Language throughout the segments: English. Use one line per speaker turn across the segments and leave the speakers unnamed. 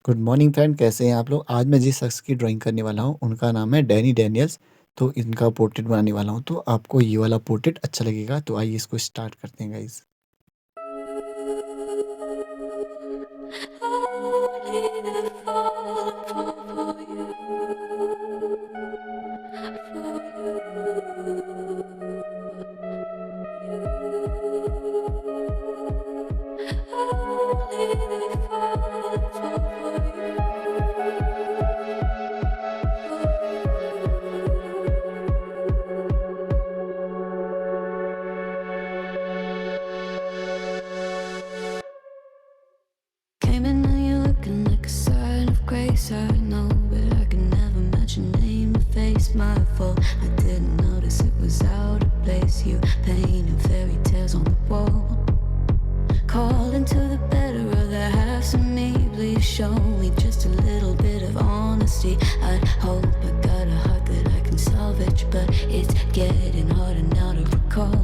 Good morning friend, कैसे हैं आप लोग। आज मैं जिस शख्स की ड्राइंग करने वाला हूँ उनका नाम है डैनी डैनियल्स। तो इनका पोर्ट्रेट बनाने वाला हूँ, तो आपको ये वाला पोर्ट्रेट अच्छा लगेगा। तो आइए इसको स्टार्ट करते हैं guys.
Came in and you're looking like a sign of grace. I know, but I can never match your name or face. My fault, I didn't notice it was out of place. You painted fairy tales on the wall, calling to the better of the halves of me. Please show me just a little bit of honesty. I'd hope I got a heart that I can salvage, but it's getting harder now to recall.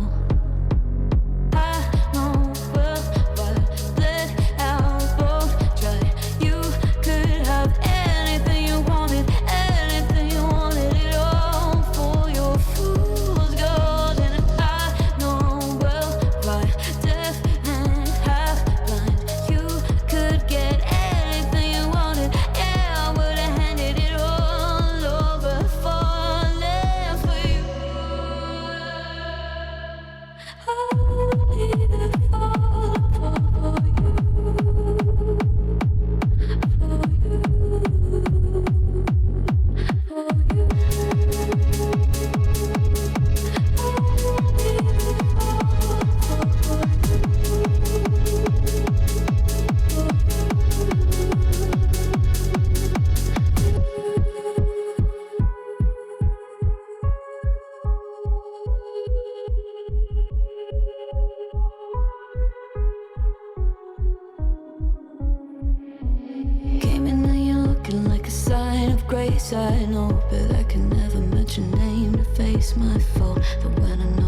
I know, but I can never match your name to face my fault. But when I